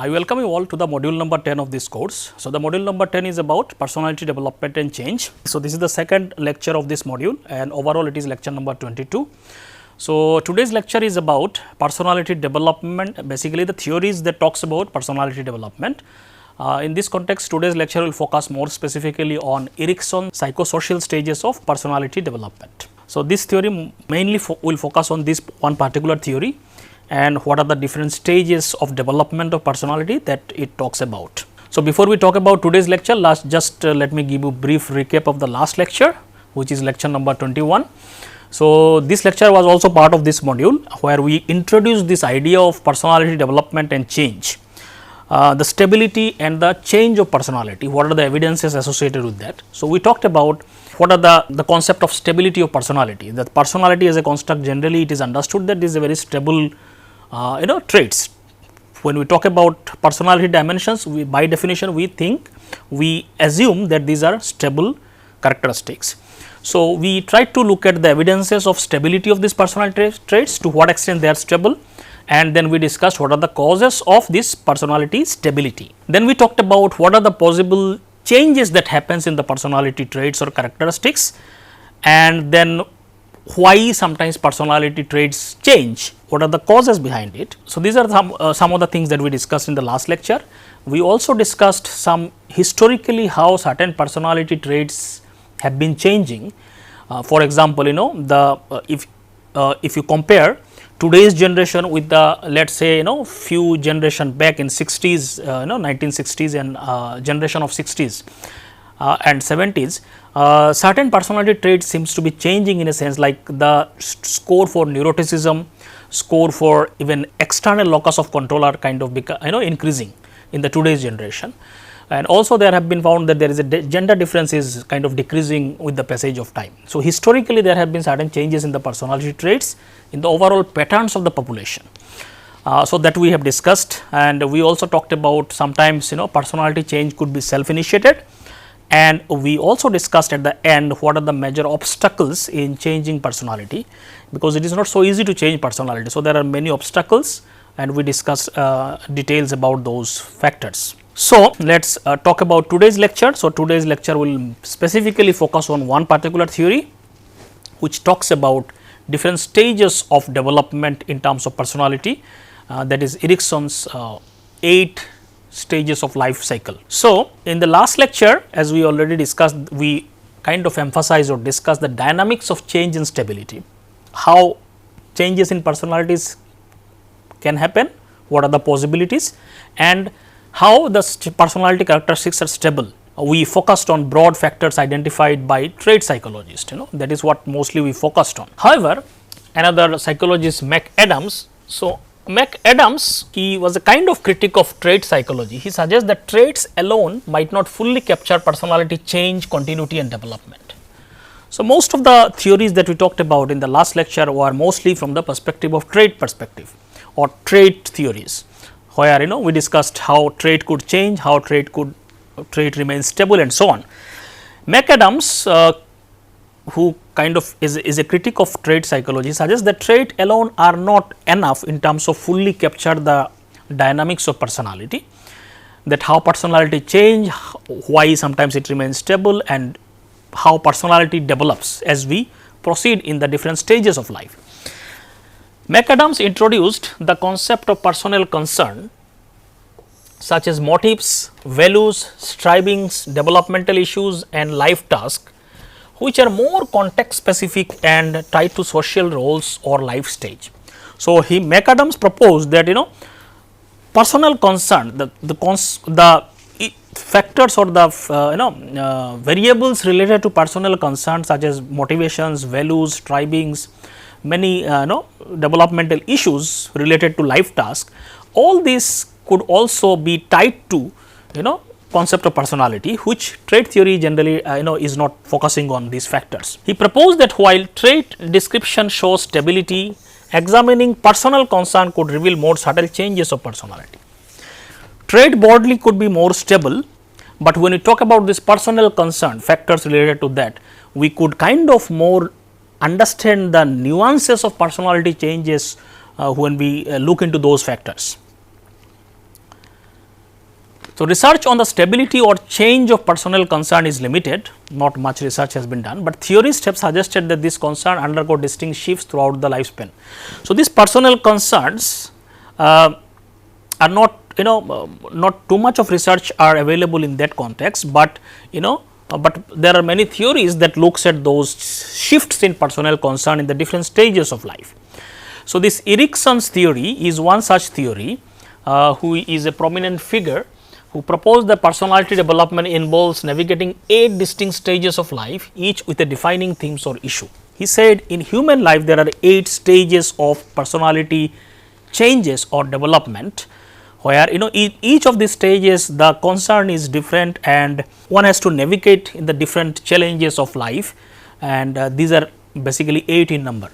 I welcome you all to the module number 10 of this course. So, the module number 10 is about personality development and change. So, this is the second lecture of this module and overall it is lecture number 22. So, today's lecture is about personality development, basically the theories that talks about personality development. In this context, today's lecture will focus more specifically on Erikson's psychosocial stages of personality development. So, this theory mainly will focus on this one particular theory and what are the different stages of development of personality that it talks about. So, before we talk about today's lecture, let me give you a brief recap of the last lecture, which is lecture number 21. So, this lecture was also part of this module, where we introduced this idea of personality development and change, the stability and the change of personality, what are the evidences associated with that. So, we talked about what are the concept of stability of personality, that personality as a construct generally it is understood that this is a very stable traits. When we talk about personality dimensions, by definition we assume that these are stable characteristics. So, we try to look at the evidences of stability of these personality traits, to what extent they are stable, and then we discussed what are the causes of this personality stability. Then we talked about what are the possible changes that happens in the personality traits or characteristics, and then why sometimes personality traits change, what are the causes behind it. So, these are some of the things that we discussed in the last lecture. We also discussed some historically how certain personality traits have been changing. For example, if you compare today's generation with the, let us say, few generation back in 60s, 1960s and generation of 60s and 70s, certain personality traits seems to be changing in a sense, like the score for neuroticism, score for even external locus of control are kind of increasing in the today's generation. And also there have been found that there is a gender difference is kind of decreasing with the passage of time. So, historically there have been certain changes in the personality traits in the overall patterns of the population. So, that we have discussed, and we also talked about sometimes personality change could be self initiated, and we also discussed at the end what are the major obstacles in changing personality, because it is not so easy to change personality. So, there are many obstacles and we discussed details about those factors. So, let us talk about today's lecture. So, today's lecture will specifically focus on one particular theory, which talks about different stages of development in terms of personality, that is Erikson's 8 stages of life cycle. So, in the last lecture, as we already discussed, we kind of emphasized or discussed the dynamics of change and stability, how changes in personalities can happen, what are the possibilities, and how the personality characteristics are stable. We focused on broad factors identified by trait psychologists, that is what mostly we focused on. However, another psychologist, McAdams. So, McAdams, he was a kind of critic of trait psychology. He suggests that traits alone might not fully capture personality change, continuity and development. So, most of the theories that we talked about in the last lecture were mostly from the perspective of trait perspective or trait theories, where we discussed how trait could change, how trait remains stable and so on. McAdams, who kind of is a critic of trait psychology, suggests that trait alone are not enough in terms of fully capture the dynamics of personality, that how personality change, why sometimes it remains stable, and how personality develops as we proceed in the different stages of life. McAdams introduced the concept of personal concern, such as motives, values, strivings, developmental issues and life tasks, which are more context specific and tied to social roles or life stage. So, McAdams proposed that personal concern, the factors or the variables related to personal concern, such as motivations, values, strivings, many developmental issues related to life tasks, all these could also be tied to concept of personality, which trait theory generally is not focusing on these factors. He proposed that while trait description shows stability, examining personal concern could reveal more subtle changes of personality. Trait broadly could be more stable, but when we talk about this personal concern, factors related to that, we could kind of more understand the nuances of personality changes when we look into those factors. So, research on the stability or change of personal concern is limited, not much research has been done, but theorists have suggested that this concern undergo distinct shifts throughout the lifespan. So, these personal concerns are not not too much of research are available in that context, but but there are many theories that looks at those shifts in personal concern in the different stages of life. So, this Erikson's theory is one such theory who is a prominent figure who proposed that personality development involves navigating 8 distinct stages of life, each with a defining themes or issue. He said in human life there are 8 stages of personality changes or development, where each of these stages the concern is different and one has to navigate in the different challenges of life, and these are basically 8 in number.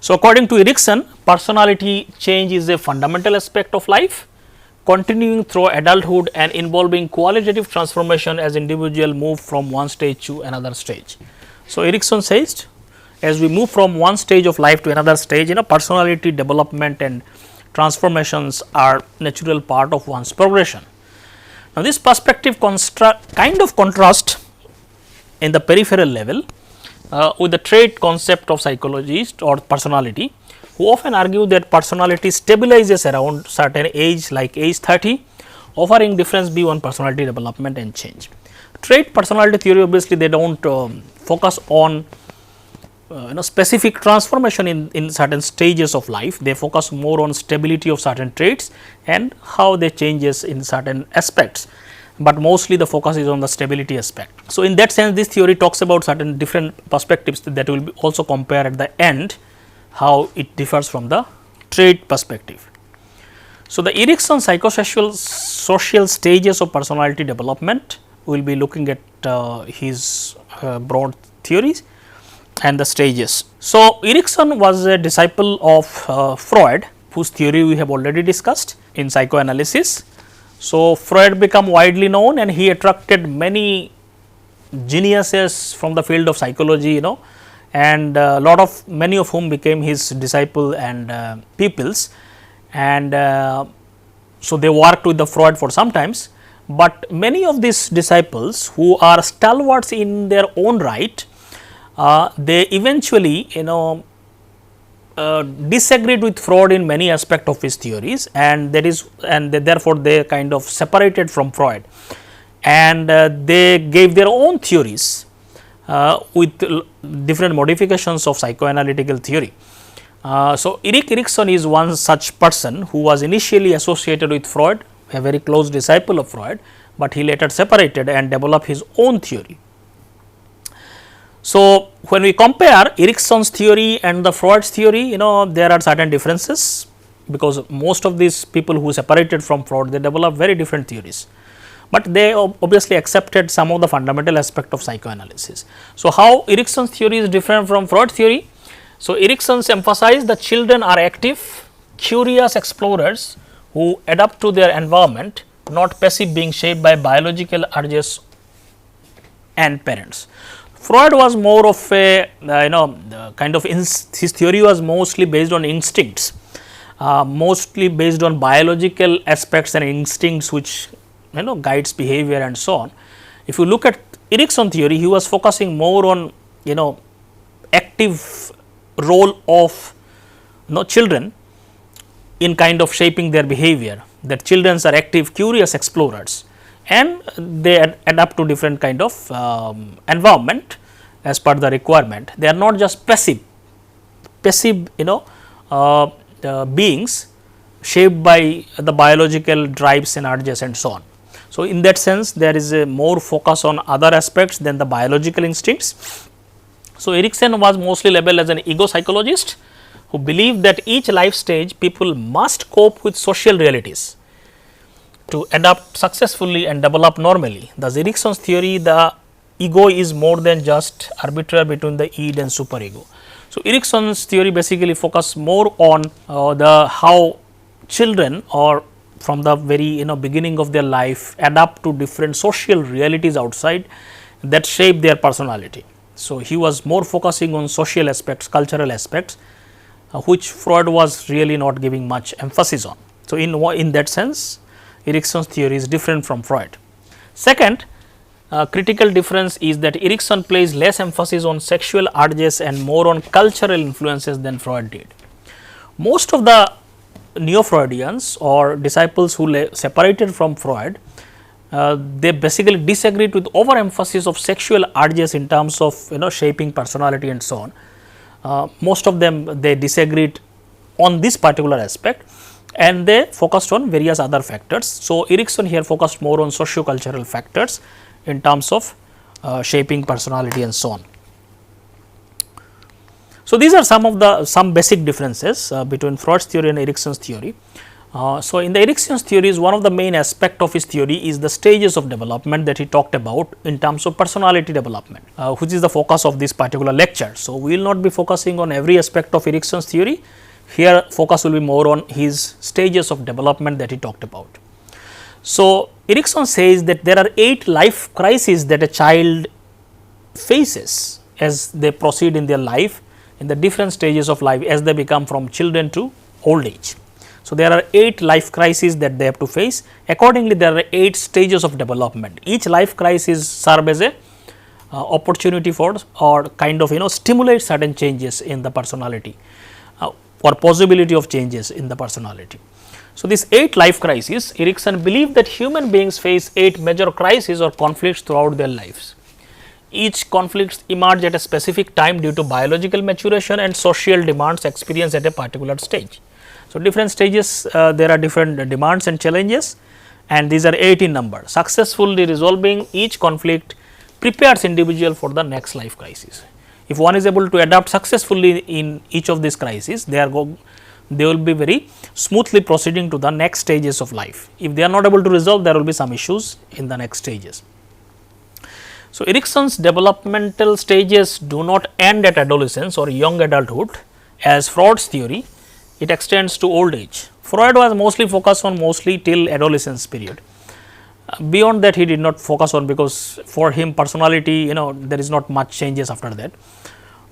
So, according to Erikson, personality change is a fundamental aspect of life, continuing through adulthood and involving qualitative transformation as individual move from one stage to another stage. So, Erikson says as we move from one stage of life to another stage, personality development and transformations are natural part of one's progression. Now, this perspective kind of contrast in the peripheral level with the trait concept of psychologists or personality, who often argue that personality stabilizes around certain age like age 30, offering difference view on personality development and change. Trait personality theory, obviously they do not focus on specific transformation in certain stages of life, they focus more on stability of certain traits and how they changes in certain aspects, but mostly the focus is on the stability aspect. So, in that sense this theory talks about certain different perspectives that will be also compare at the end how it differs from the trait perspective. So, the Erikson psychosocial social stages of personality development, we will be looking at his broad theories and the stages. So, Erikson was a disciple of Freud, whose theory we have already discussed in psychoanalysis. So, Freud became widely known and he attracted many geniuses from the field of psychology, and many of whom became his disciple and pupils, and so they worked with the Freud for some times, but many of these disciples who are stalwarts in their own right, they eventually disagreed with Freud in many aspects of his theories, and therefore they kind of separated from Freud, and they gave their own theories with different modifications of psychoanalytical theory. So, Erik Erikson is one such person who was initially associated with Freud, a very close disciple of Freud, but he later separated and developed his own theory. So, when we compare Erikson's theory and the Freud's theory, there are certain differences, because most of these people who separated from Freud, they developed very different theories, but they obviously accepted some of the fundamental aspect of psychoanalysis. So, how Erikson's theory is different from Freud's theory? So, Erikson's emphasized that children are active, curious explorers who adapt to their environment, not passive being shaped by biological urges and parents. Freud was more of a his theory was mostly based on instincts, mostly based on biological aspects and instincts which guides behavior and so on. If you look at Erikson theory, he was focusing more on active role of children in kind of shaping their behavior, that children are active curious explorers and they adapt to different kind of environment as per the requirement. They are not just passive beings shaped by the biological drives and urges and so on. So, in that sense there is a more focus on other aspects than the biological instincts. So, Erikson was mostly labeled as an ego psychologist who believed that each life stage people must cope with social realities to adapt successfully and develop normally. Thus, Erikson's theory, the ego is more than just arbiter between the id and superego. So, Erikson's theory basically focus more on how children or from the very beginning of their life adapt to different social realities outside that shape their personality. So, he was more focusing on social aspects, cultural aspects, which Freud was really not giving much emphasis on. So, in that sense Erikson's theory is different from Freud. Second, critical difference is that Erikson places less emphasis on sexual urges and more on cultural influences than Freud did. Most of the Neo-Freudians or disciples who separated from Freud, they basically disagreed with overemphasis of sexual urges in terms of shaping personality and so on. Most of them they disagreed on this particular aspect, and they focused on various other factors. So, Erikson here focused more on socio-cultural factors in terms of shaping personality and so on. So, these are some basic differences between Freud's theory and Erikson's theory. So, in the Erikson's theories, one of the main aspect of his theory is the stages of development that he talked about in terms of personality development, which is the focus of this particular lecture. So, we will not be focusing on every aspect of Erikson's theory. Here focus will be more on his stages of development that he talked about. So, Erikson says that there are 8 life crises that a child faces as they proceed in their life, in the different stages of life as they become from children to old age. So, there are 8 life crises that they have to face. Accordingly, there are 8 stages of development. Each life crisis serve as a opportunity for or kind of stimulate certain changes in the personality or possibility of changes in the personality. So, these 8 life crises, Erikson believed that human beings face 8 major crises or conflicts throughout their lives. Each conflicts emerge at a specific time due to biological maturation and social demands experienced at a particular stage. So, different stages there are different demands and challenges, and these are 8 in number. Successfully resolving each conflict prepares individual for the next life crisis. If one is able to adapt successfully in each of these crises, they will be very smoothly proceeding to the next stages of life. If they are not able to resolve, there will be some issues in the next stages. So, Erikson's developmental stages do not end at adolescence or young adulthood as Freud's theory, it extends to old age. Freud was mostly focused on till adolescence period. Beyond that he did not focus on, because for him personality there is not much changes after that.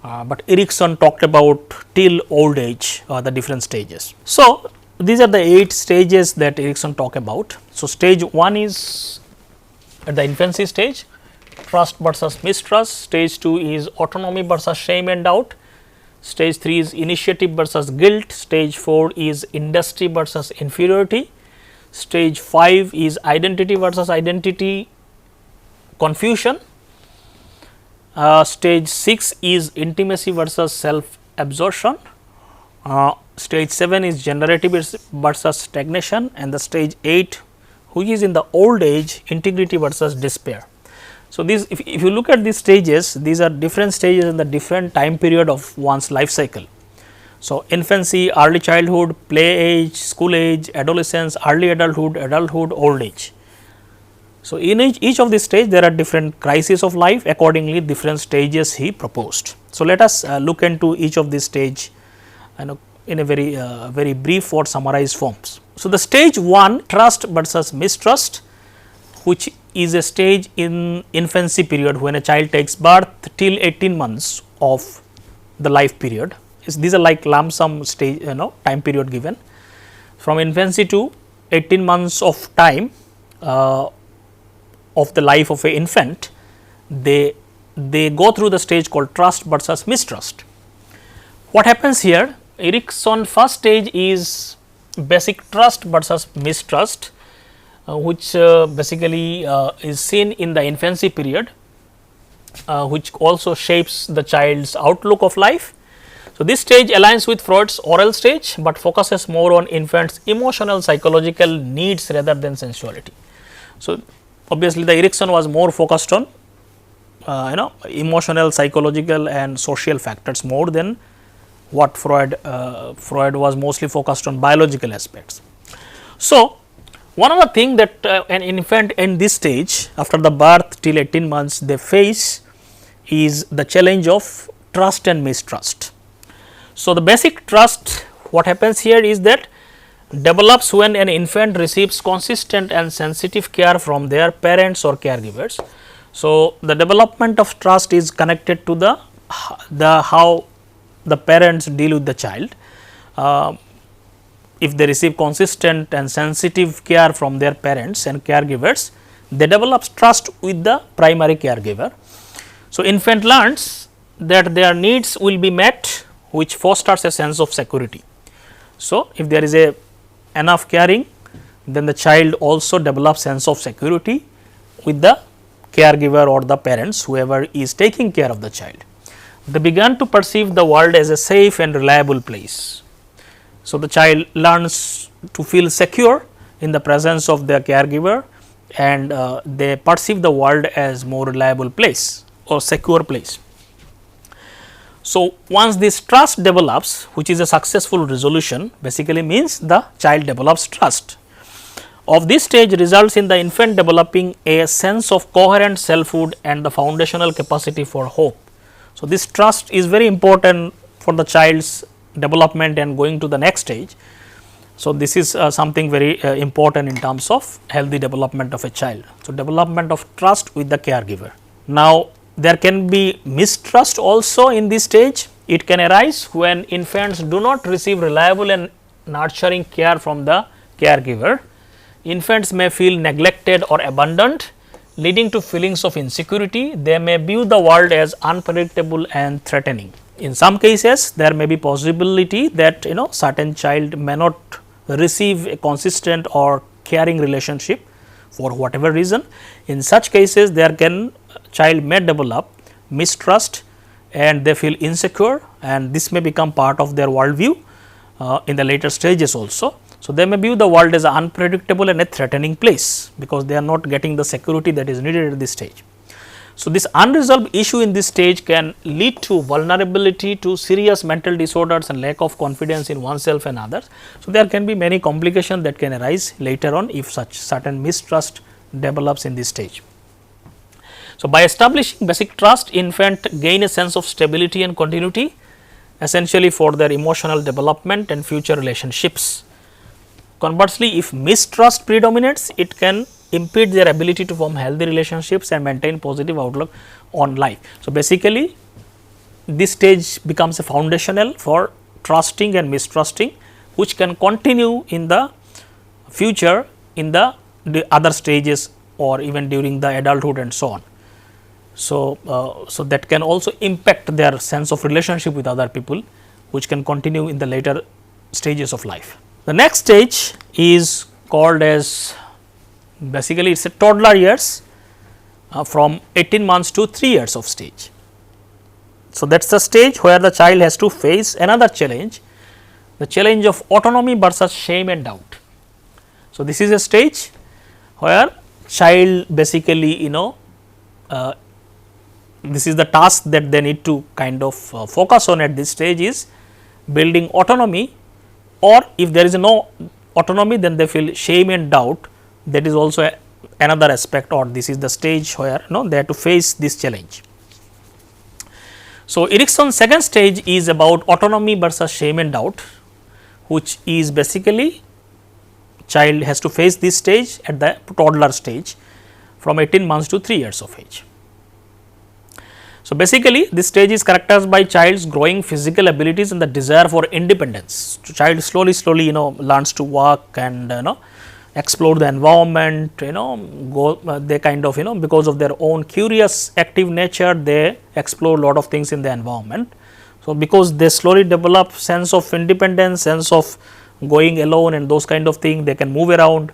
But Erikson talked about till old age the different stages. So, these are the 8 stages that Erikson talked about. So, stage 1 is at the infancy stage, trust versus mistrust. Stage 2 is autonomy versus shame and doubt. Stage 3 is initiative versus guilt. Stage 4 is industry versus inferiority. Stage 5 is identity versus identity confusion. Stage 6 is intimacy versus self absorption. Stage 7 is generative versus stagnation, and the stage 8, which is in the old age, integrity versus despair. So, if you look at these stages, these are different stages in the different time period of one's life cycle. So, infancy, early childhood, play age, school age, adolescence, early adulthood, old age. So, in each of these stages there are different crises of life, accordingly different stages he proposed. So, let us look into each of these stage in a very brief or summarized forms. So, the stage 1, trust versus mistrust, which is a stage in infancy period when a child takes birth till 18 months of the life period. These are like lump sum stage time period given from infancy to 18 months of time of the life of an infant. They go through the stage called trust versus mistrust. What happens here? Erikson's first stage is basic trust versus mistrust, which basically is seen in the infancy period, which also shapes the child's outlook of life. So, this stage aligns with Freud's oral stage, but focuses more on infants' emotional psychological needs rather than sensuality. So, obviously, the Erikson was more focused on emotional, psychological and social factors more than what Freud was mostly focused on biological aspects. So, one of the things that an infant in this stage after the birth till 18 months they face is the challenge of trust and mistrust. So, the basic trust, what happens here is that develops when an infant receives consistent and sensitive care from their parents or caregivers. So, the development of trust is connected to the how the parents deal with the child. if they receive consistent and sensitive care from their parents and caregivers, they develop trust with the primary caregiver. So, infant learns that their needs will be met, which fosters a sense of security. So, if there is a enough caring, then the child also develops sense of security with the caregiver or the parents, whoever is taking care of the child. They began to perceive the world as a safe and reliable place. So, the child learns to feel secure in the presence of their caregiver, and they perceive the world as more reliable place or secure place. So, once this trust develops, which is a successful resolution, basically means the child develops trust. Of this stage results in the infant developing a sense of coherent selfhood and the foundational capacity for hope. So, this trust is very important for the child's development and going to the next stage. So, this is something very important in terms of healthy development of a child. So, development of trust with the caregiver. Now, there can be mistrust also in this stage. It can arise when infants do not receive reliable and nurturing care from the caregiver. Infants may feel neglected or abandoned, leading to feelings of insecurity. They may view the world as unpredictable and threatening. In some cases, there may be possibility that certain child may not receive a consistent or caring relationship for whatever reason. In such cases, child may develop mistrust and they feel insecure, and this may become part of their worldview in the later stages also. So, they may view the world as an unpredictable and a threatening place, because they are not getting the security that is needed at this stage. So, this unresolved issue in this stage can lead to vulnerability to serious mental disorders and lack of confidence in oneself and others. So, there can be many complications that can arise later on if such certain mistrust develops in this stage. So, by establishing basic trust, infant gain a sense of stability and continuity, essentially for their emotional development and future relationships. Conversely, if mistrust predominates, it can impede their ability to form healthy relationships and maintain positive outlook on life. So, basically this stage becomes a foundational for trusting and mistrusting, which can continue in the future in the other stages or even during the adulthood and so on. So, so that can also impact their sense of relationship with other people, which can continue in the later stages of life. The next stage is called as, basically it is a toddler years from 18 months to 3 years of stage. So, that is the stage where the child has to face another challenge, the challenge of autonomy versus shame and doubt. So, this is a stage where child basically this is the task that they need to kind of focus on at this stage, is building autonomy, or if there is no autonomy, then they feel shame and doubt. That is also another aspect, or this is the stage where they have to face this challenge. So, Erikson's second stage is about autonomy versus shame and doubt, which is basically child has to face this stage at the toddler stage from 18 months to 3 years of age. So, basically this stage is characterized by child's growing physical abilities and the desire for independence. So, child slowly learns to walk and explore the environment, they kind of because of their own curious active nature, they explore lot of things in the environment. So, because they slowly develop sense of independence, sense of going alone and those kind of thing, they can move around.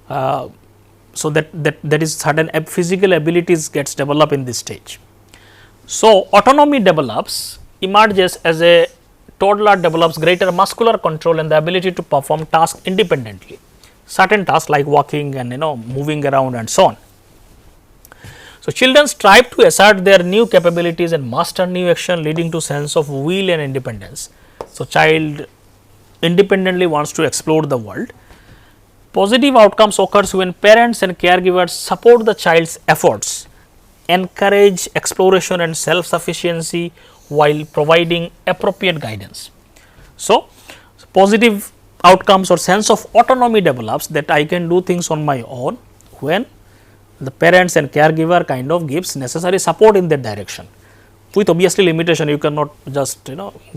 So, that is certain physical abilities gets developed in this stage. So, autonomy develops, emerges as a toddler develops greater muscular control and the ability to perform tasks independently, certain tasks like walking and moving around and so on. So, children strive to assert their new capabilities and master new action, leading to sense of will and independence. So, child independently wants to explore the world. Positive outcomes occurs when parents and caregivers support the child's efforts, encourage exploration and self-sufficiency while providing appropriate guidance. So, positive outcomes or sense of autonomy develops, that I can do things on my own when the parents and caregiver kind of gives necessary support in that direction. With obviously limitation, you cannot just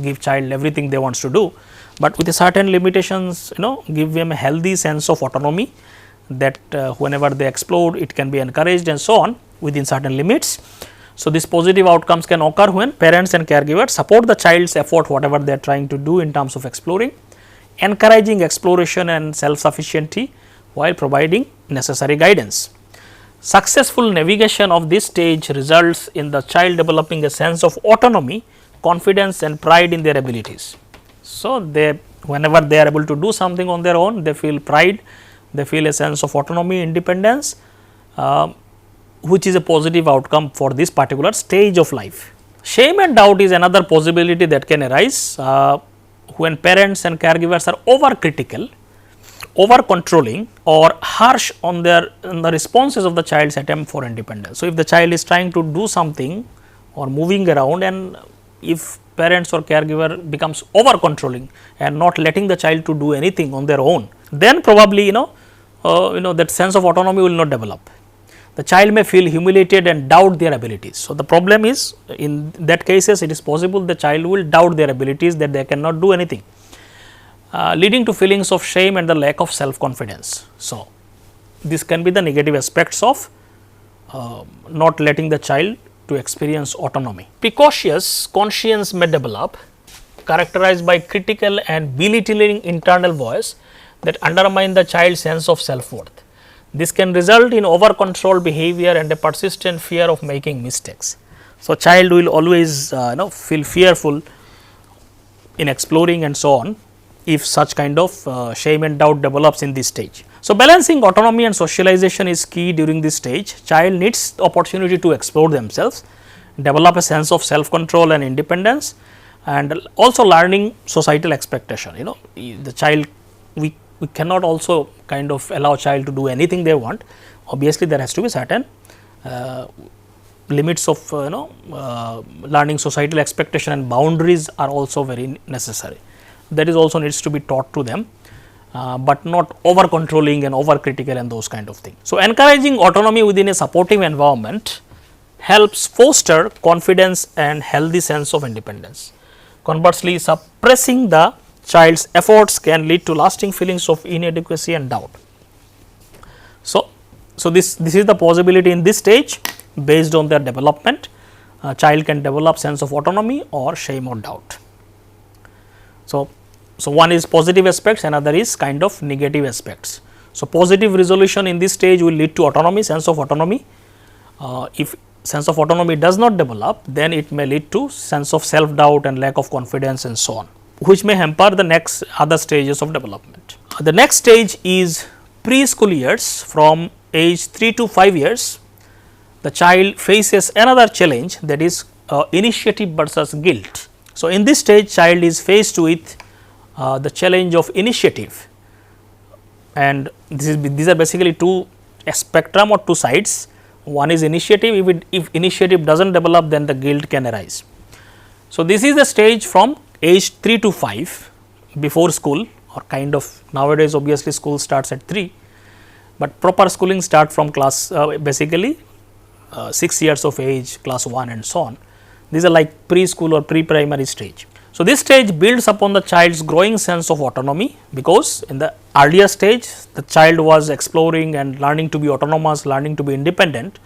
give child everything they wants to do, but with a certain limitations, give them a healthy sense of autonomy, that whenever they explore it can be encouraged and so on within certain limits. So, these positive outcomes can occur when parents and caregivers support the child's effort whatever they are trying to do in terms of exploring, encouraging exploration and self sufficiency while providing necessary guidance. Successful navigation of this stage results in the child developing a sense of autonomy, confidence and pride in their abilities. So, whenever they are able to do something on their own, they feel pride, they feel a sense of autonomy, independence, which is a positive outcome for this particular stage of life. Shame and doubt is another possibility that can arise when parents and caregivers are overcritical, over controlling or harsh on the responses of the child's attempt for independence. So, if the child is trying to do something or moving around, and if parents or caregiver becomes over controlling and not letting the child to do anything on their own, then probably that sense of autonomy will not develop. The child may feel humiliated and doubt their abilities. So, the problem is, in that cases it is possible the child will doubt their abilities, that they cannot do anything, leading to feelings of shame and the lack of self confidence. So, this can be the negative aspects of not letting the child to experience autonomy. Precocious conscience may develop, characterized by critical and belittling internal voice that undermine the child's sense of self worth. This can result in over control behavior and a persistent fear of making mistakes. So, child will always feel fearful in exploring and so on, if such kind of shame and doubt develops in this stage. So, balancing autonomy and socialization is key during this stage. Child needs the opportunity to explore themselves, develop a sense of self control and independence, and also learning societal expectation. The child, we cannot also kind of allow child to do anything they want. Obviously, there has to be certain limits of learning societal expectation, and boundaries are also very necessary. That is also needs to be taught to them, but not over controlling and over critical and those kind of things. So, encouraging autonomy within a supportive environment helps foster confidence and healthy sense of independence. Conversely, suppressing the child's efforts can lead to lasting feelings of inadequacy and doubt. So, this is the possibility in this stage based on their development. Child can develop sense of autonomy or shame or doubt. So, one is positive aspects, another is kind of negative aspects. So, positive resolution in this stage will lead to autonomy, sense of autonomy. If sense of autonomy does not develop, then it may lead to sense of self doubt and lack of confidence and so on, which may hamper the next other stages of development. The next stage is preschool years. From age 3 to 5 years, the child faces another challenge, that is initiative versus guilt. So, in this stage child is faced with the challenge of initiative, and these are basically two spectrum or two sides. One is initiative. If initiative does not develop, then the guilt can arise. So, this is the stage from age 3 to 5 before school, or kind of nowadays obviously school starts at 3, but proper schooling start from class basically 6 years of age, class 1 and so on. These are like preschool or pre-primary stage. So, this stage builds upon the child's growing sense of autonomy, because in the earlier stage the child was exploring and learning to be autonomous, learning to be independent,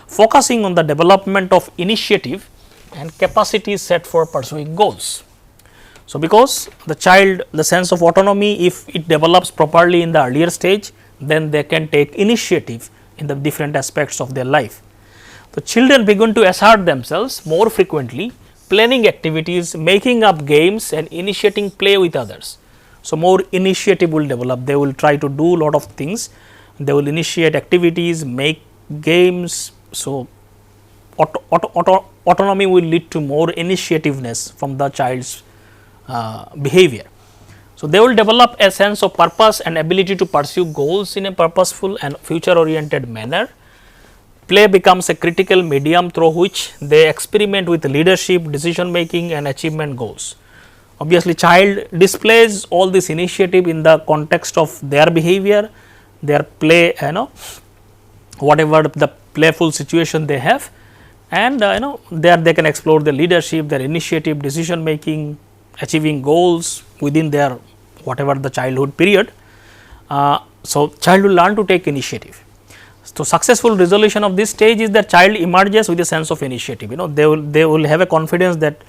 focusing on the development of initiative and capacity set for pursuing goals. So, because the sense of autonomy, if it develops properly in the earlier stage, then they can take initiative in the different aspects of their life. So, children begin to assert themselves more frequently, planning activities, making up games and initiating play with others. So, more initiative will develop, they will try to do lot of things, they will initiate activities, make games. So, autonomy will lead to more initiativeness from the child's behavior. So, they will develop a sense of purpose and ability to pursue goals in a purposeful and future oriented manner. Play becomes a critical medium through which they experiment with leadership, decision making and achievement goals. Obviously, child displays all this initiative in the context of their behavior, their play, whatever the playful situation they have, and there they can explore their leadership, their initiative, decision making, achieving goals within their whatever the childhood period. So, child will learn to take initiative. So, successful resolution of this stage is that child emerges with a sense of initiative. They will have a confidence that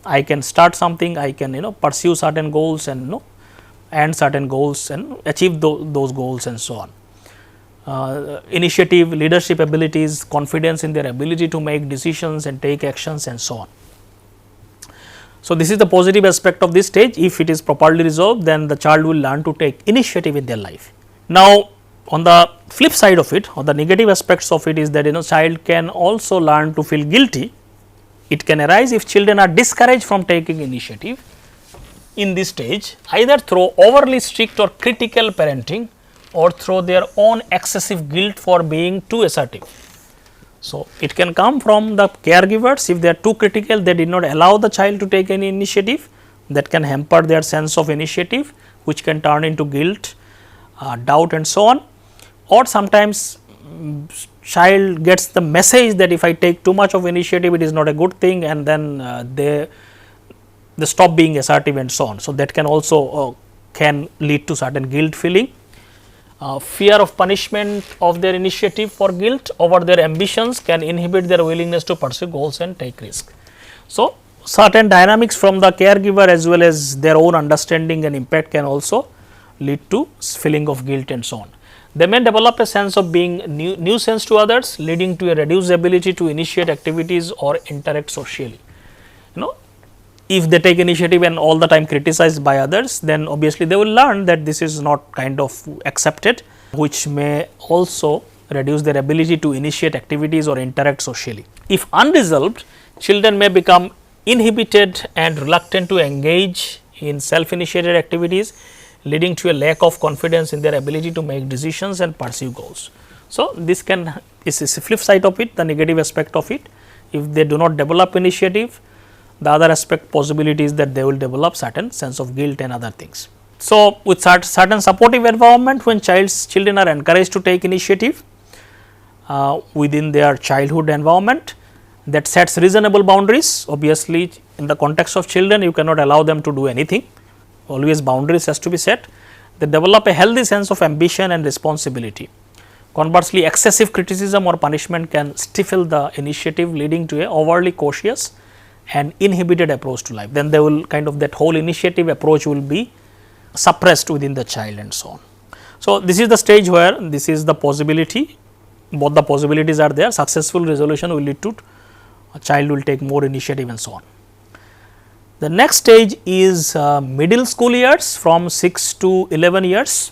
I can start something, I can pursue certain goals and certain goals and achieve those goals and so on. Initiative, leadership abilities, confidence in their ability to make decisions and take actions and so on. So, this is the positive aspect of this stage. If it is properly resolved, then the child will learn to take initiative in their life. Now, on the flip side of it, or the negative aspects of it is that child can also learn to feel guilty. It can arise if children are discouraged from taking initiative in this stage, either through overly strict or critical parenting or through their own excessive guilt for being too assertive. So, it can come from the caregivers. If they are too critical, they did not allow the child to take any initiative, that can hamper their sense of initiative, which can turn into guilt, doubt and so on. Or sometimes child gets the message that if I take too much of initiative, it is not a good thing, and then they stop being assertive and so on. So, that can also can lead to certain guilt feeling. Fear of punishment of their initiative for guilt over their ambitions can inhibit their willingness to pursue goals and take risk. So, certain dynamics from the caregiver as well as their own understanding and impact can also lead to feeling of guilt and so on. They may develop a sense of being nuisance to others, leading to a reduced ability to initiate activities or interact socially. If they take initiative and all the time criticized by others, then obviously they will learn that this is not kind of accepted, which may also reduce their ability to initiate activities or interact socially. If unresolved, children may become inhibited and reluctant to engage in self-initiated activities, leading to a lack of confidence in their ability to make decisions and pursue goals. So, this is a flip side of it, the negative aspect of it. If they do not develop initiative, the other aspect possibility is that they will develop certain sense of guilt and other things. So, with certain supportive environment, when children are encouraged to take initiative within their childhood environment, that sets reasonable boundaries. Obviously, in the context of children, you cannot allow them to do anything, always boundaries has to be set. They develop a healthy sense of ambition and responsibility. Conversely, excessive criticism or punishment can stifle the initiative, leading to a overly cautious and inhibited approach to life. Then they will that whole initiative approach will be suppressed within the child and so on. So, this is the stage where this is the possibility, both the possibilities are there. Successful resolution will lead to a child will take more initiative and so on. The next stage is middle school years, from 6 to 11 years.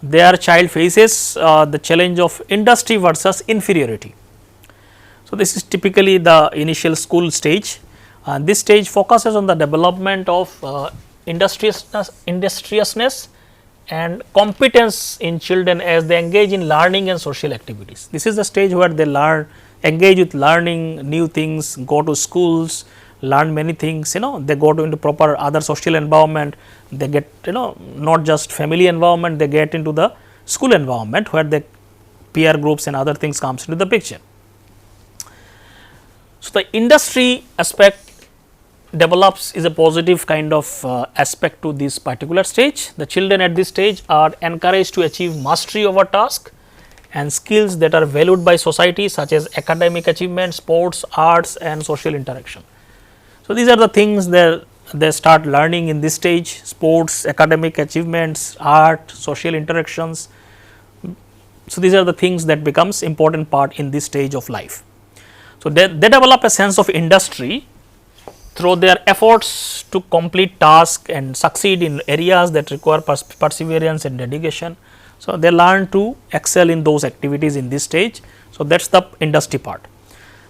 There child faces the challenge of industry versus inferiority. So, this is typically the initial school stage. This stage focuses on the development of industriousness and competence in children as they engage in learning and social activities. This is the stage where they engage with learning new things, go to schools, learn many things, they go into proper other social environment, they get not just family environment, they get into the school environment where the peer groups and other things comes into the picture. So, the industry aspect develops is a positive kind of aspect to this particular stage. The children at this stage are encouraged to achieve mastery over task and skills that are valued by society, such as academic achievement, sports, arts and social interaction. So, these are the things that they start learning in this stage: sports, academic achievements, art, social interactions. So, these are the things that becomes important part in this stage of life. So, they develop a sense of industry through their efforts to complete tasks and succeed in areas that require perseverance and dedication. So, they learn to excel in those activities in this stage. So, that is the industry part.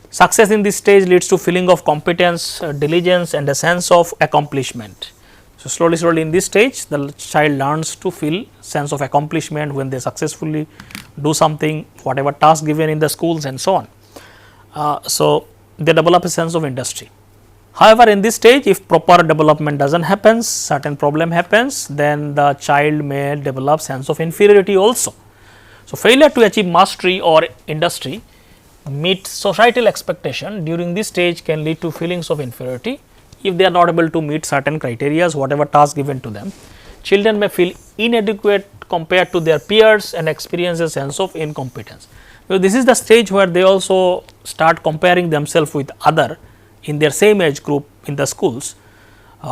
Success in this stage leads to feeling of competence, diligence and a sense of accomplishment. So, slowly in this stage the child learns to feel sense of accomplishment when they successfully do something, whatever task given in the schools and so on. So, they develop a sense of industry. However, in this stage if proper development does not happen, certain problem happens, then the child may develop sense of inferiority also. So, failure to achieve mastery or industry meet societal expectation during this stage can lead to feelings of inferiority, if they are not able to meet certain criteria, whatever task given to them, children may feel inadequate compared to their peers and experience a sense of incompetence. So, this is the stage where they also start comparing themselves with other in their same age group in the schools.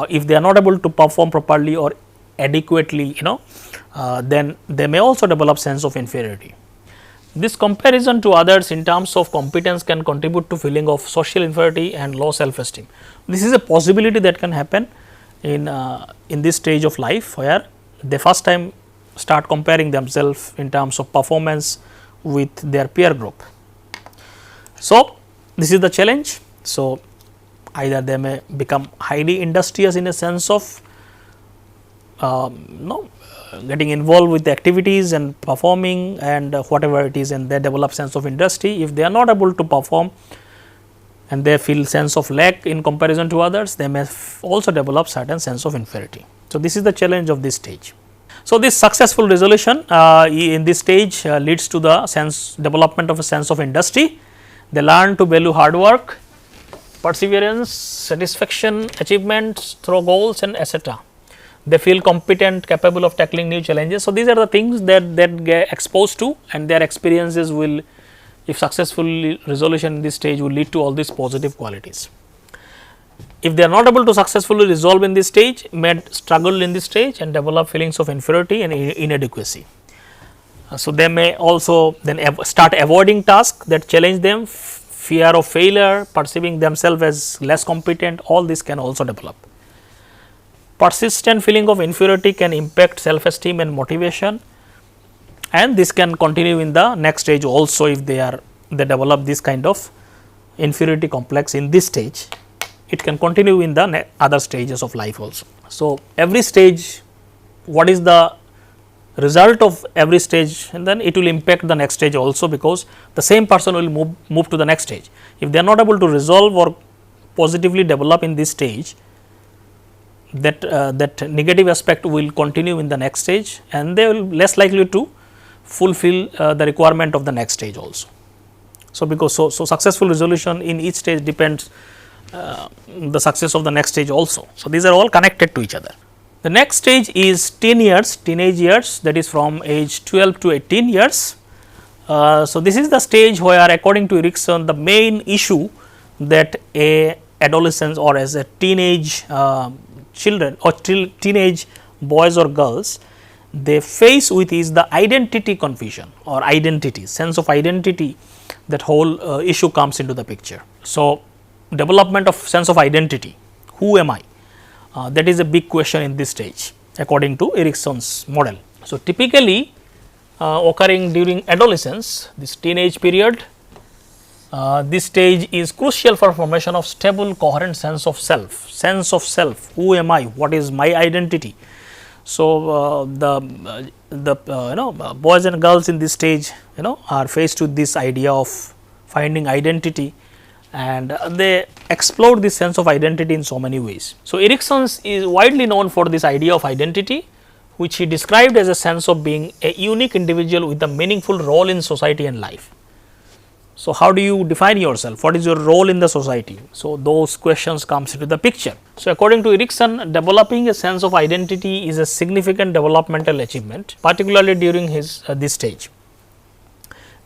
If they are not able to perform properly or adequately, then they may also develop sense of inferiority. This comparison to others in terms of competence can contribute to feeling of social inferiority and low self esteem. This is a possibility that can happen in this stage of life, where they first time start comparing themselves in terms of performance with their peer group. So, this is the challenge. So, either they may become highly industrious in a sense of getting involved with the activities and performing and whatever it is, and they develop sense of industry. If they are not able to perform and they feel sense of lack in comparison to others, they may also develop certain sense of inferiority. So, this is the challenge of this stage. So, this successful resolution in this stage leads to the development of a sense of industry. They learn to value hard work, perseverance, satisfaction, achievements through goals and etc. They feel competent, capable of tackling new challenges. So, these are the things that get exposed to, and their experiences will, if successful resolution in this stage, will lead to all these positive qualities. If they are not able to successfully resolve in this stage, may struggle in this stage and develop feelings of inferiority and inadequacy. So, they may also then start avoiding tasks that challenge them, fear of failure, perceiving themselves as less competent, all this can also develop. Persistent feeling of inferiority can impact self esteem and motivation, and this can continue in the next stage also if they develop this kind of inferiority complex in this stage. It can continue in the other stages of life also. So, every stage, what is the result of every stage, and then it will impact the next stage also, because the same person will move to the next stage. If they are not able to resolve or positively develop in this stage, that negative aspect will continue in the next stage, and they will less likely to fulfill the requirement of the next stage also. So, because so successful resolution in each stage depends the success of the next stage also. So, these are all connected to each other. The next stage is teenage years, that is from age 12 to 18 years. So, this is the stage where, according to Erikson, the main issue that a adolescent or as a teenage children or teenage boys or girls they face with is the identity confusion or identity, sense of identity, that whole issue comes into the picture. So, development of sense of identity, who am I, that is a big question in this stage according to Erikson's model. So, typically occurring during adolescence, this teenage period, this stage is crucial for formation of stable coherent sense of self, who am I, what is my identity. So, the boys and girls in this stage are faced with this idea of finding identity, and they explore this sense of identity in so many ways. So, Erikson is widely known for this idea of identity, which he described as a sense of being a unique individual with a meaningful role in society and life. So, how do you define yourself? What is your role in the society? So, those questions comes into the picture. So, according to Erikson, developing a sense of identity is a significant developmental achievement, particularly during this stage.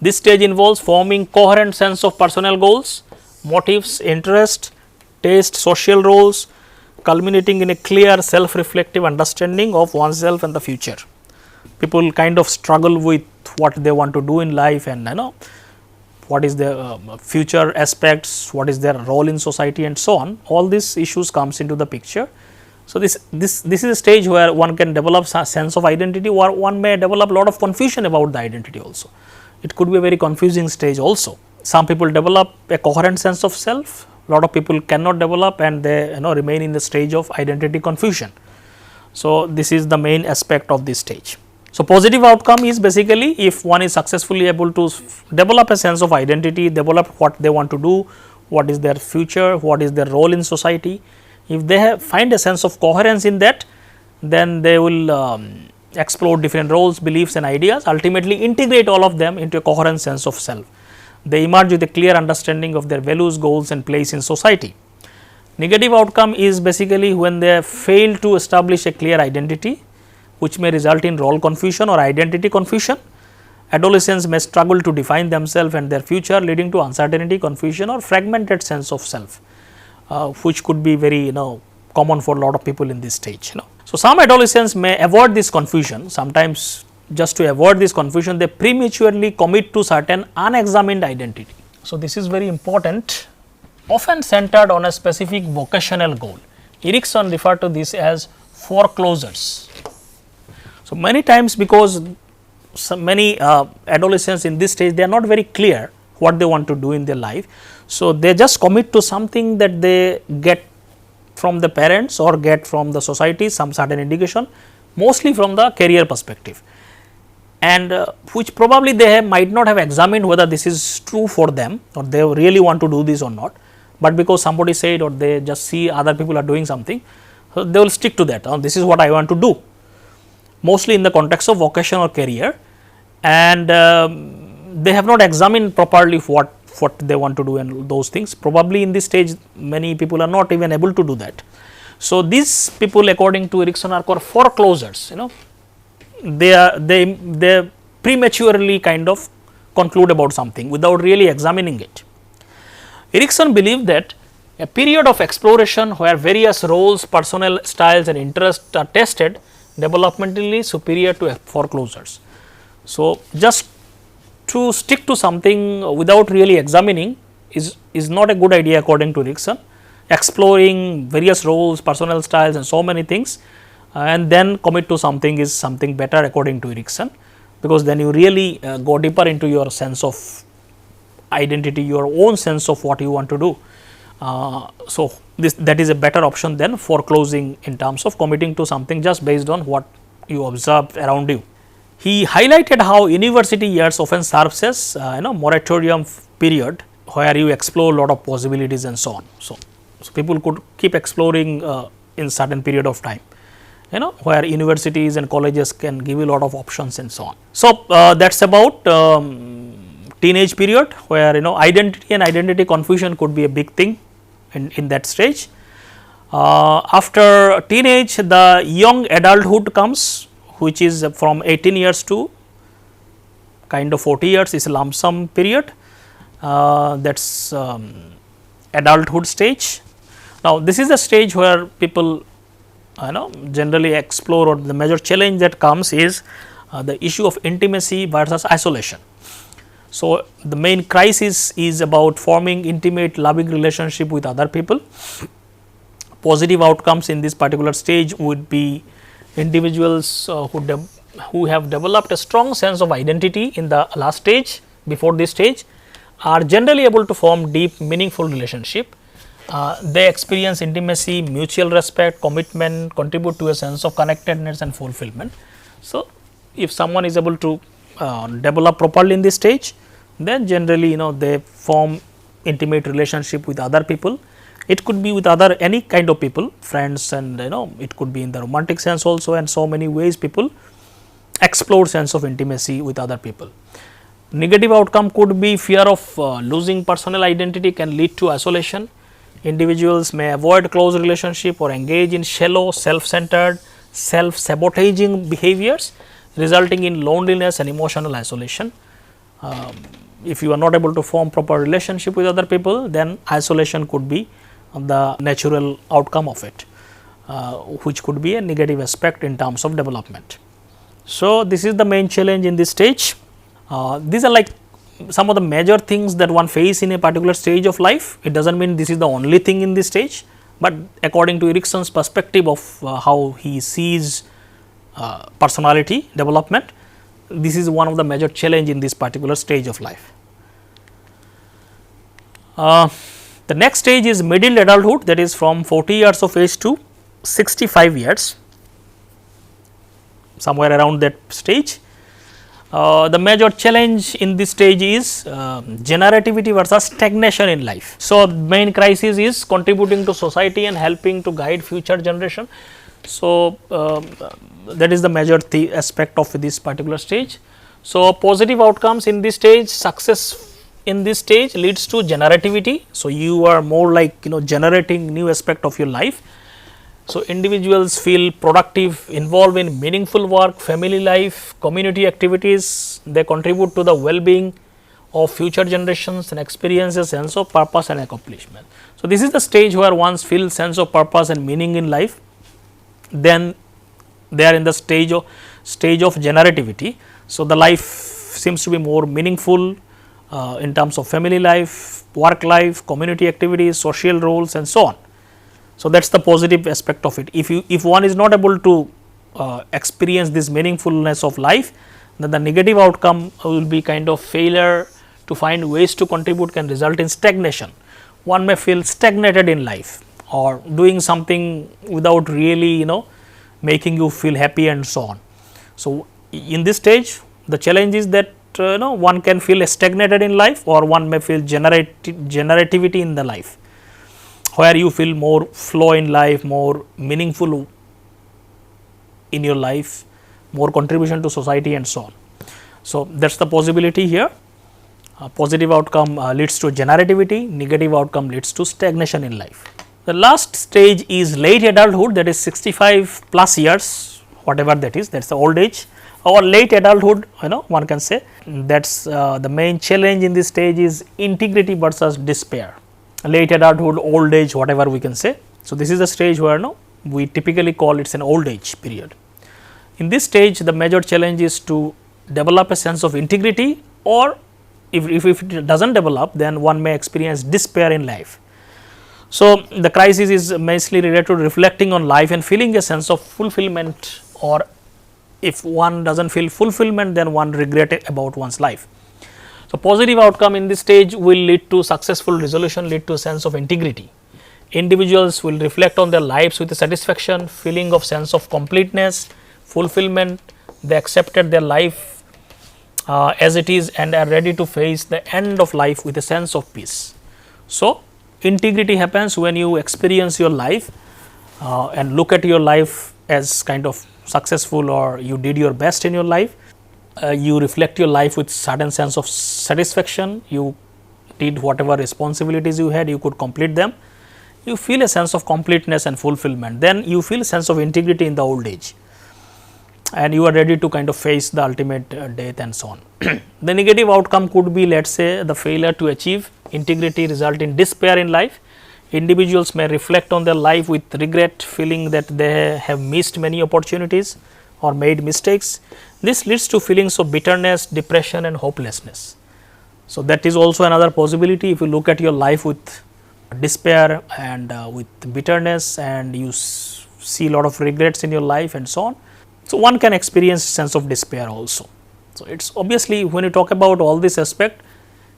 This stage involves forming coherent sense of personal goals, motives, interest, taste, social roles, culminating in a clear self-reflective understanding of oneself and the future. People kind of struggle with what they want to do in life, and what is their future aspects, what is their role in society, and so on. All these issues comes into the picture. So, this is a stage where one can develop a sense of identity, or one may develop a lot of confusion about the identity also. It could be a very confusing stage also. Some people develop a coherent sense of self, a lot of people cannot develop, and they remain in the stage of identity confusion. So, this is the main aspect of this stage. So, positive outcome is basically if one is successfully able to develop a sense of identity, develop what they want to do, what is their future, what is their role in society. If they find a sense of coherence in that, then they will explore different roles, beliefs and ideas, ultimately integrate all of them into a coherent sense of self. They emerge with a clear understanding of their values, goals and place in society. Negative outcome is basically when they fail to establish a clear identity, which may result in role confusion or identity confusion. Adolescents may struggle to define themselves and their future, leading to uncertainty, confusion or fragmented sense of self, which could be very common for a lot of people in this stage. So, some adolescents may avoid this confusion. Sometimes just to avoid this confusion, they prematurely commit to certain unexamined identity. So, this is very important, often centered on a specific vocational goal. Erikson referred to this as foreclosures. So, many times because many adolescents in this stage, they are not very clear what they want to do in their life. So, they just commit to something that they get from the parents or get from the society, some certain indication, mostly from the career perspective, and which probably they might not have examined whether this is true for them or they really want to do this or not, but because somebody said or they just see other people are doing something, so they will stick to that. This is what I want to do, mostly in the context of vocation or career, and they have not examined properly what they want to do and those things. Probably in this stage many people are not even able to do that. So, these people according to Erikson are called foreclosures. They prematurely kind of conclude about something without really examining it. Erikson believed that a period of exploration where various roles, personal styles and interests are tested developmentally superior to foreclosures. So, just to stick to something without really examining is not a good idea according to Erikson. Exploring various roles, personal styles and so many things and then commit to something is something better according to Erikson, because then you really go deeper into your sense of identity, your own sense of what you want to do. So, that is a better option than foreclosing in terms of committing to something just based on what you observe around you. He highlighted how university years often serves as moratorium period where you explore a lot of possibilities and so on. So, people could keep exploring in certain period of time, where universities and colleges can give you a lot of options and so on. So, that is about teenage period where identity and identity confusion could be a big thing in that stage. After teenage, the young adulthood comes, which is from 18 years to kind of 40 years is a lump sum period, that is adulthood stage. Now, this is the stage where people generally explore, or the major challenge that comes is the issue of intimacy versus isolation. So, the main crisis is about forming intimate loving relationship with other people. Positive outcomes in this particular stage would be individuals who have developed a strong sense of identity in the last stage, before this stage, are generally able to form deep meaningful relationship. They experience intimacy, mutual respect, commitment, contribute to a sense of connectedness and fulfillment. So, if someone is able to develop properly in this stage, then generally they form intimate relationship with other people. It could be with any kind of people, friends, and it could be in the romantic sense also, and so many ways people explore sense of intimacy with other people. Negative outcome could be fear of losing personal identity can lead to isolation. Individuals may avoid close relationship or engage in shallow, self-centered, self-sabotaging behaviors, resulting in loneliness and emotional isolation. If you are not able to form proper relationship with other people, then isolation could be the natural outcome of it, which could be a negative aspect in terms of development. So, this is the main challenge in this stage. These are like some of the major things that one face in a particular stage of life. It does not mean this is the only thing in this stage, but according to Erikson's perspective of how he sees personality development, this is one of the major challenge in this particular stage of life. The next stage is middle adulthood, that is from 40 years of age to 65 years, somewhere around that stage. The major challenge in this stage is generativity versus stagnation in life. So, main crisis is contributing to society and helping to guide future generation. So, that is the major aspect of this particular stage. So, positive outcomes in this stage: success in this stage leads to generativity. So, you are more like generating new aspect of your life. So, individuals feel productive, involved in meaningful work, family life, community activities, they contribute to the well-being of future generations and experience a sense of purpose and accomplishment. So, this is the stage where one feels sense of purpose and meaning in life. Then they are in the stage of generativity. So, the life seems to be more meaningful in terms of family life, work life, community activities, social roles and so on. So, that is the positive aspect of it. If one is not able to experience this meaningfulness of life, then the negative outcome will be kind of failure to find ways to contribute can result in stagnation. One may feel stagnated in life or doing something without really making you feel happy and so on. So, in this stage the challenge is that one can feel stagnated in life, or one may feel generativity in the life, where you feel more flow in life, more meaningful in your life, more contribution to society and so on. So, that is the possibility here. Positive outcome leads to generativity, negative outcome leads to stagnation in life. The last stage is late adulthood, that is 65 plus years, whatever that is the old age or late adulthood, one can say. That is the main challenge in this stage is integrity versus despair. Late adulthood, old age, whatever we can say. So, this is the stage where we typically call it an old age period. In this stage the major challenge is to develop a sense of integrity, or if it does not develop, then one may experience despair in life. So, the crisis is mostly related to reflecting on life and feeling a sense of fulfillment, or if one does not feel fulfillment, then one regret about one's life. So, positive outcome in this stage will lead to successful resolution, lead to a sense of integrity. Individuals will reflect on their lives with a satisfaction, feeling of sense of completeness, fulfillment. They accepted their life as it is and are ready to face the end of life with a sense of peace. So, integrity happens when you experience your life and look at your life as kind of successful, or you did your best in your life. You reflect your life with certain sense of satisfaction, you did whatever responsibilities you had, you could complete them, you feel a sense of completeness and fulfillment. Then you feel a sense of integrity in the old age, and you are ready to kind of face the ultimate death and so on. The negative outcome could be, let us say, the failure to achieve integrity result in despair in life. Individuals may reflect on their life with regret, feeling that they have missed many opportunities or made mistakes. This leads to feelings of bitterness, depression and hopelessness. So, that is also another possibility. If you look at your life with despair and with bitterness, and you see a lot of regrets in your life and so on. So, one can experience sense of despair also. So, it is obviously when you talk about all this aspect,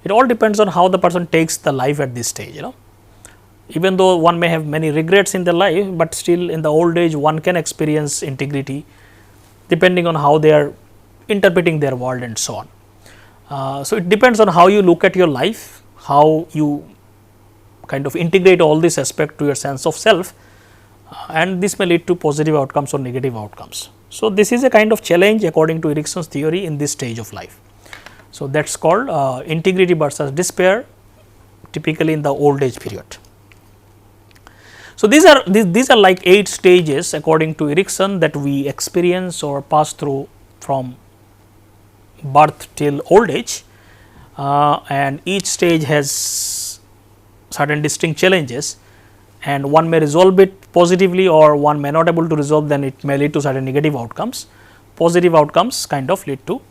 it all depends on how the person takes the life at this stage. Even though one may have many regrets in their life, but still in the old age one can experience integrity depending on how they are interpreting their world and so on. So, it depends on how you look at your life, how you kind of integrate all this aspect to your sense of self, and this may lead to positive outcomes or negative outcomes. So, this is a kind of challenge according to Erikson's theory in this stage of life. So, that is called integrity versus despair, typically in the old age period. So, these are like 8 stages according to Erikson that we experience or pass through from birth till old age, and each stage has certain distinct challenges, and one may resolve it positively or one may not able to resolve, then it may lead to certain negative outcomes. Positive outcomes kind of lead to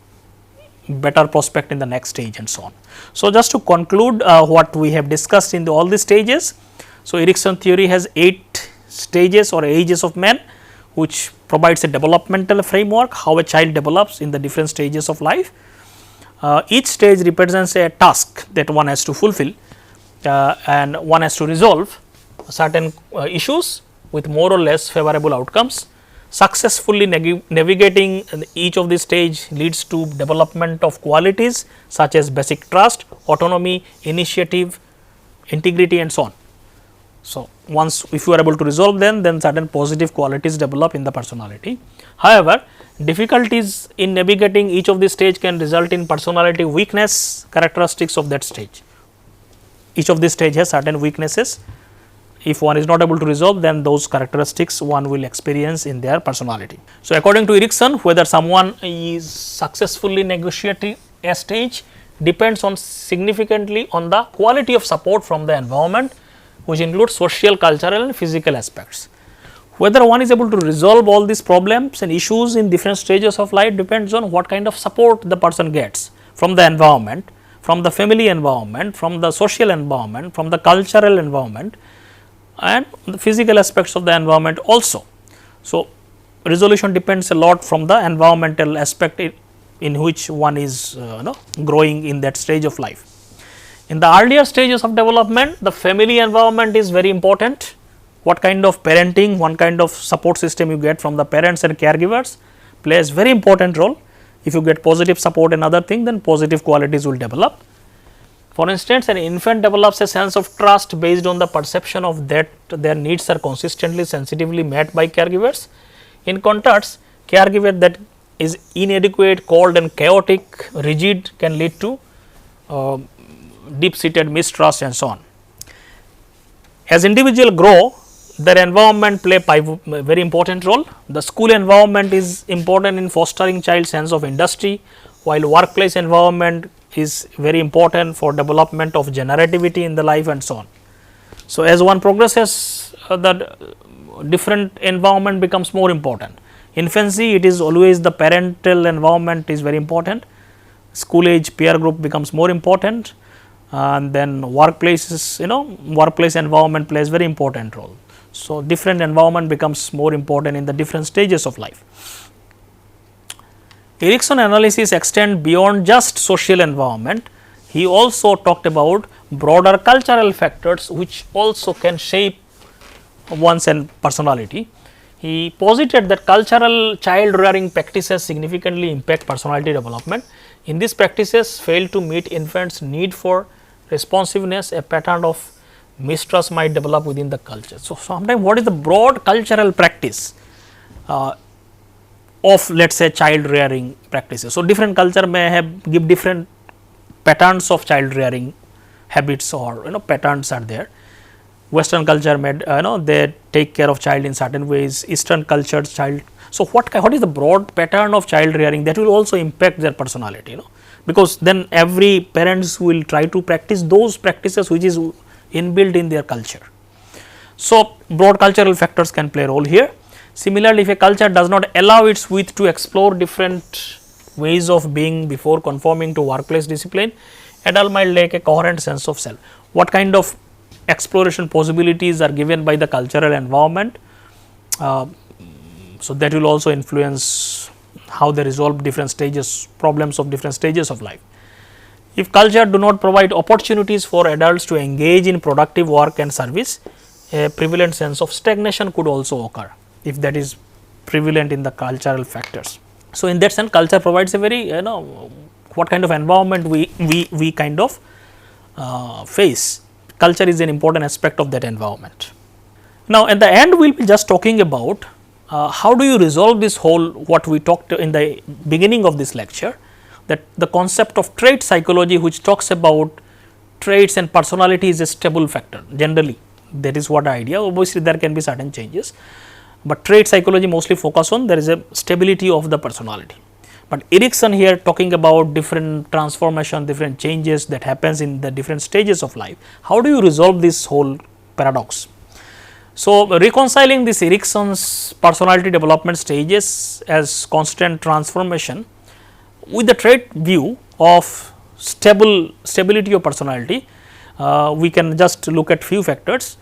better prospect in the next stage and so on. So, just to conclude what we have discussed in all these stages. So, Erikson theory has 8 stages or ages of man, which provides a developmental framework how a child develops in the different stages of life. Each stage represents a task that one has to fulfill, and one has to resolve certain issues with more or less favorable outcomes. Successfully navigating each of these stage leads to development of qualities such as basic trust, autonomy, initiative, integrity and so on. So, once if you are able to resolve them, then certain positive qualities develop in the personality. However, difficulties in navigating each of the stage can result in personality weakness characteristics of that stage. Each of the stage has certain weaknesses. If one is not able to resolve, then those characteristics one will experience in their personality. So, according to Erikson, whether someone is successfully negotiating a stage depends on significantly on the quality of support from the environment, which includes social, cultural and physical aspects. Whether one is able to resolve all these problems and issues in different stages of life depends on what kind of support the person gets from the environment, from the family environment, from the social environment, from the cultural environment and the physical aspects of the environment also. So, resolution depends a lot from the environmental aspect in which one is growing in that stage of life. In the earlier stages of development, the family environment is very important. What kind of parenting, what kind of support system you get from the parents and caregivers plays very important role. If you get positive support and other thing, then positive qualities will develop. For instance, an infant develops a sense of trust based on the perception of that their needs are consistently sensitively met by caregivers. In contrast, caregiver that is inadequate, cold and chaotic, rigid can lead to deep seated mistrust and so on. As individuals grow, their environment play a very important role. The school environment is important in fostering child sense of industry, while workplace environment is very important for development of generativity in the life and so on. So, as one progresses, the different environment becomes more important. Infancy, it is always the parental environment is very important. School age peer group becomes more important, and then workplaces, workplace environment plays very important role. So, different environment becomes more important in the different stages of life. Erikson analysis extend beyond just social environment. He also talked about broader cultural factors which also can shape one's personality. He posited that cultural child rearing practices significantly impact personality development. In these practices fail to meet infants' need for responsiveness, a pattern of mistrust might develop within the culture. So, sometimes what is the broad cultural practice of let us say child rearing practices. So, different culture may give different patterns of child rearing habits or patterns are there. Western culture may they take care of child in certain ways, Eastern culture child. So, what is the broad pattern of child rearing that will also impact their personality, because then every parents will try to practice those practices which is inbuilt in their culture. So, broad cultural factors can play a role here. Similarly, if a culture does not allow its youth to explore different ways of being before conforming to workplace discipline, adult might lack a coherent sense of self. What kind of exploration possibilities are given by the cultural environment? So, that will also influence how they resolve different stages, problems of different stages of life. If culture do not provide opportunities for adults to engage in productive work and service, a prevalent sense of stagnation could also occur if that is prevalent in the cultural factors. So, in that sense culture provides a very what kind of environment we kind of face. Culture is an important aspect of that environment. Now, at the end we will be just talking about how do you resolve this whole what we talked in the beginning of this lecture, that the concept of trait psychology which talks about traits and personality is a stable factor generally, that is what idea. Obviously, there can be certain changes, but trait psychology mostly focus on there is a stability of the personality. But Erikson here talking about different transformation, different changes that happens in the different stages of life. How do you resolve this whole paradox? So, reconciling this Erikson's personality development stages as constant transformation with the trait view of stability of personality, we can just look at few factors.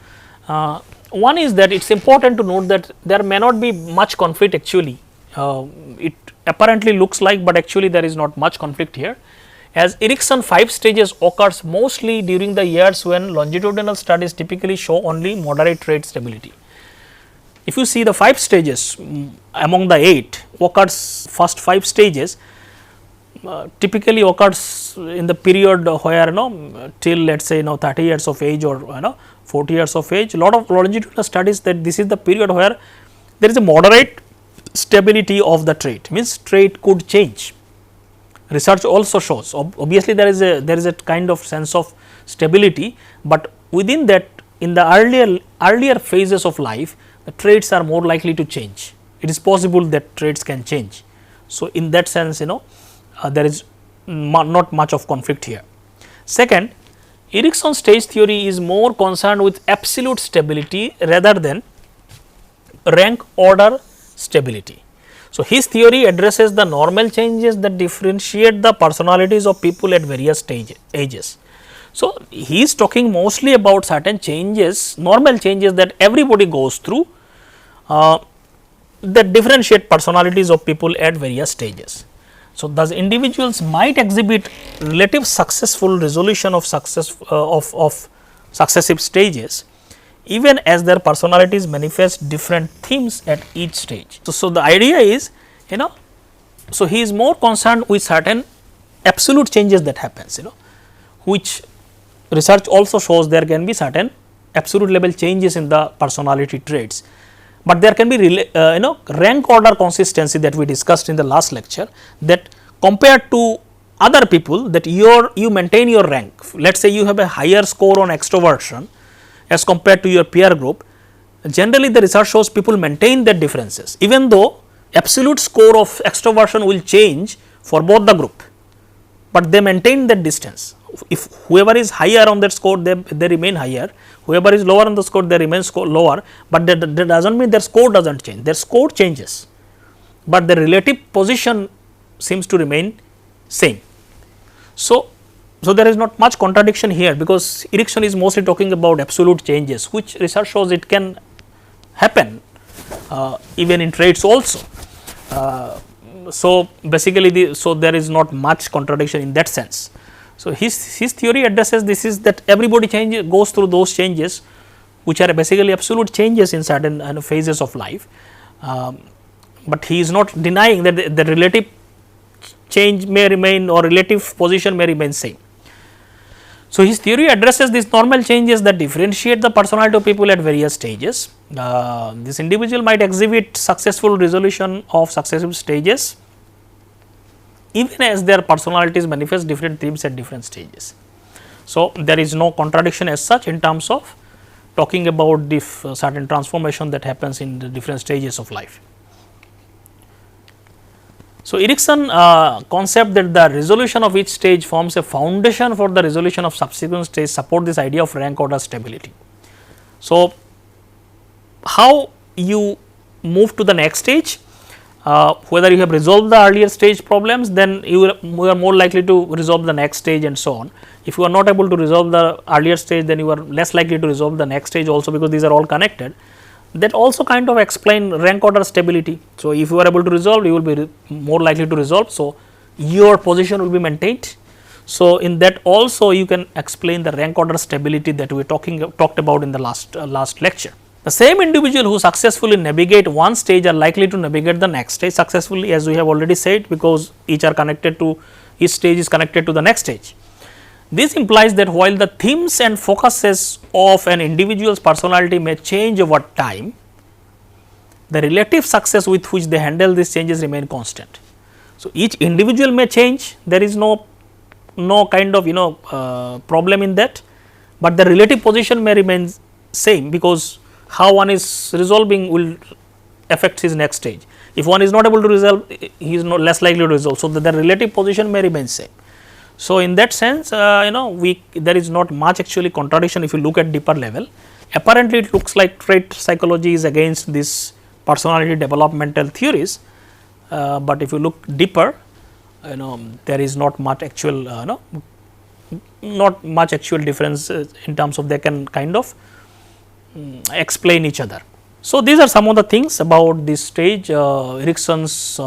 One is that it is important to note that there may not be much conflict actually. It apparently looks like, but actually there is not much conflict here, as Erikson 5 stages occurs mostly during the years when longitudinal studies typically show only moderate trait stability. If you see the 5 stages among the 8 occurs, first 5 stages typically occurs in the period where till let us say 30 years of age or 40 years of age. Lot of longitudinal studies that this is the period where there is a moderate stability of the trait, means trait could change. Research also shows obviously there is a kind of sense of stability, but within that in the earlier phases of life the traits are more likely to change. It is possible that traits can change. So, in that sense there is not much of conflict here. Second, Erikson's stage theory is more concerned with absolute stability rather than rank order stability. So, his theory addresses the normal changes that differentiate the personalities of people at various ages. So, he is talking mostly about certain changes, normal changes that everybody goes through that differentiate personalities of people at various stages. So, thus individuals might exhibit relative successful resolution of successive stages even as their personalities manifest different themes at each stage. So, the idea is so he is more concerned with certain absolute changes that happens which research also shows there can be certain absolute level changes in the personality traits, but there can be rank order consistency that we discussed in the last lecture, that compared to other people that you maintain your rank. Let us say you have a higher score on extroversion as compared to your peer group. Generally the research shows people maintain their differences, even though absolute score of extroversion will change for both the group, but they maintain that distance. If whoever is higher on that score they remain higher, whoever is lower on the score they remain lower, but that does not mean their score does not change, their score changes, but the relative position seems to remain same. So, there is not much contradiction here, because Erikson is mostly talking about absolute changes, which research shows it can happen even in traits also. So, basically so there is not much contradiction in that sense. So, his theory addresses this is that everybody goes through those changes which are basically absolute changes in certain phases of life, but he is not denying that the relative change may remain or relative position may remain same. So, his theory addresses these normal changes that differentiate the personality of people at various stages. This individual might exhibit successful resolution of successive stages even as their personalities manifest different themes at different stages. So, there is no contradiction as such in terms of talking about the certain transformation that happens in the different stages of life. So, Erikson concept that the resolution of each stage forms a foundation for the resolution of subsequent stage support this idea of rank order stability. So, how you move to the next stage, whether you have resolved the earlier stage problems, then you are more likely to resolve the next stage and so on. If you are not able to resolve the earlier stage, then you are less likely to resolve the next stage also, because these are all connected. That also kind of explain rank order stability. So, if you are able to resolve, you will be more likely to resolve. So, your position will be maintained. So, in that also you can explain the rank order stability that we talked about in the last lecture. The same individual who successfully navigate one stage are likely to navigate the next stage successfully, as we have already said, because each stage is connected to the next stage. This implies that while the themes and focuses of an individual's personality may change over time, the relative success with which they handle these changes remain constant. So, each individual may change, there is no kind of problem in that, but the relative position may remain same, because how one is resolving will affect his next stage. If one is not able to resolve, he is less likely to resolve. So, the relative position may remain same. So, in that sense there is not much actually contradiction if you look at deeper level. Apparently, it looks like trait psychology is against this personality developmental theories, but if you look deeper there is not much actual difference in terms of they can kind of explain each other. So, these are some of the things about this stage, Erikson's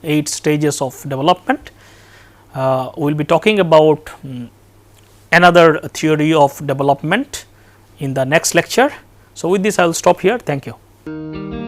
8 stages of development. We will be talking about another theory of development in the next lecture. So, with this I will stop here. Thank you.